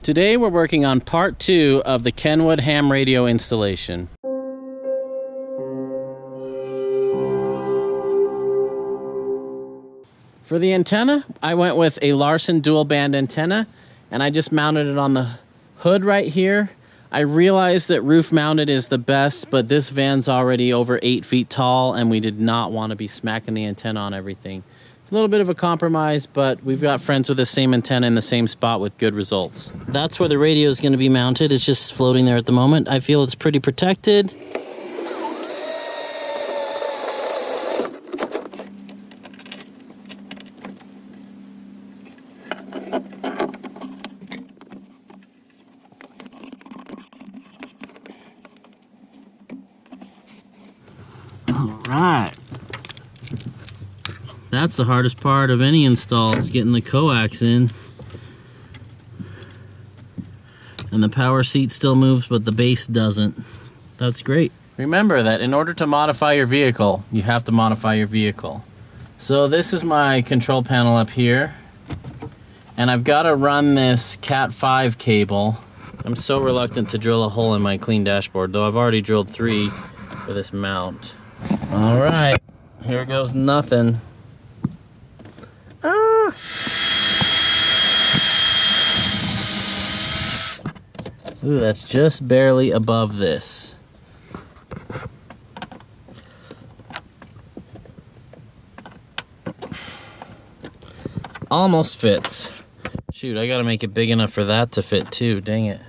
Today we're working on part 2 of the Kenwood ham radio installation. For the antenna, I went with a Larson dual band antenna, and I just mounted it on the hood right here. I realized that roof mounted is the best, but this van's already over 8 feet tall, and we did not want to be smacking the antenna on everything. It's a little bit of a compromise, but we've got friends with the same antenna in the same spot with good results. That's where the radio is going to be mounted. It's just floating there at the moment. I feel it's pretty protected. Alright, that's the hardest part of any install, is getting the coax in. And the power seat still moves, but the base doesn't. That's great. Remember that in order to modify your vehicle, you have to modify your vehicle. So this is my control panel up here, and I've got to run this Cat 5 cable. I'm so reluctant to drill a hole in my clean dashboard, though I've already drilled 3 for this mount. All right, here goes nothing. Ah. Ooh, that's just barely above this. Almost fits. Shoot, I gotta make it big enough for that to fit too, dang it.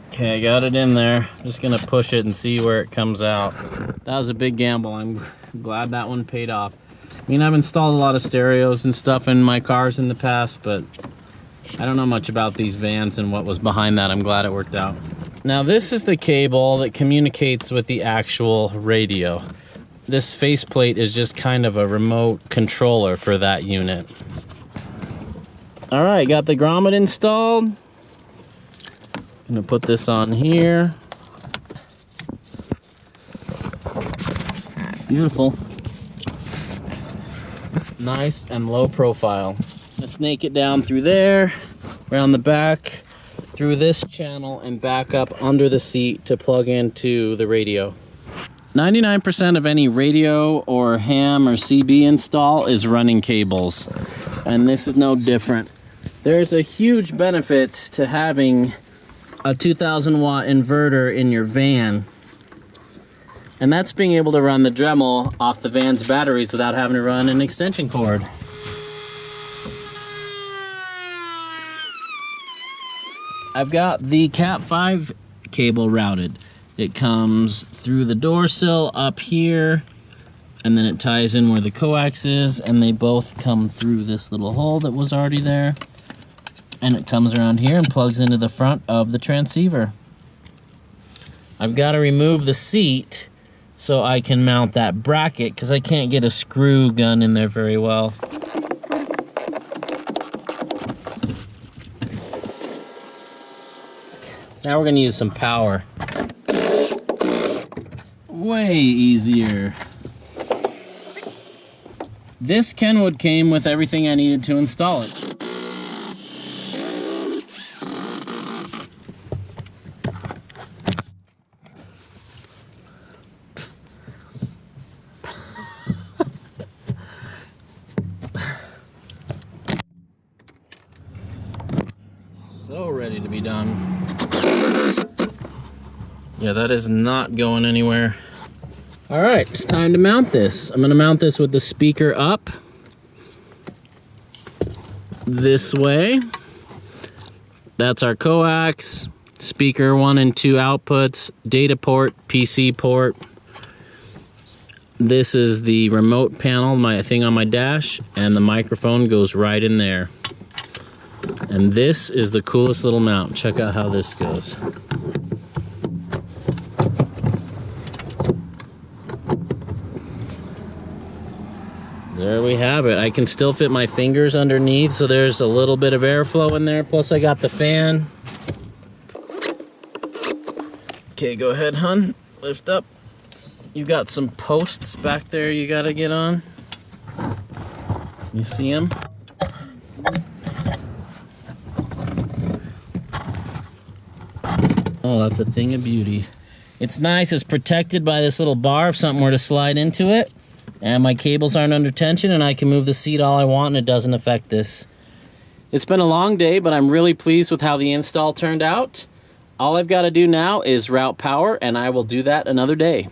Okay, I got it in there. Just gonna push it and see where it comes out. That was a big gamble. I'm glad that one paid off. I mean, I've installed a lot of stereos and stuff in my cars in the past, but I don't know much about these vans and what was behind that. I'm glad it worked out. Now, this is the cable that communicates with the actual radio. This faceplate is just kind of a remote controller for that unit. All right, got the grommet installed. I'm gonna put this on here. Beautiful. Nice and low profile. Let's snake it down through there, around the back, through this channel, and back up under the seat to plug into the radio. 99% of any radio or ham or CB install is running cables, and this is no different. There's a huge benefit to having a 2000 watt inverter in your van, and that's being able to run the Dremel off the van's batteries without having to run an extension cord. I've got the Cat 5 cable routed. It comes through the door sill up here, and then it ties in where the coax is, and they both come through this little hole that was already there. And it comes around here and plugs into the front of the transceiver. I've got to remove the seat so I can mount that bracket, because I can't get a screw gun in there very well. Now we're going to use some power. Way easier. This Kenwood came with everything I needed to install it. So ready to be done. Yeah, that is not going anywhere. All right, it's time to mount this. I'm gonna mount this with the speaker up this way. That's our coax, speaker 1 and 2 outputs, data port, PC port. This is the remote panel, my thing on my dash, and the microphone goes right in there. And this is the coolest little mount. Check out how this goes. There we have it. I can still fit my fingers underneath, so there's a little bit of airflow in there. Plus I got the fan. Okay, go ahead, hun. Lift up. You got some posts back there you gotta get on. You see them? Oh, that's a thing of beauty. It's nice, it's protected by this little bar if something were to slide into it. And my cables aren't under tension and I can move the seat all I want and it doesn't affect this. It's been a long day, but I'm really pleased with how the install turned out. All I've got to do now is route power, and I will do that another day.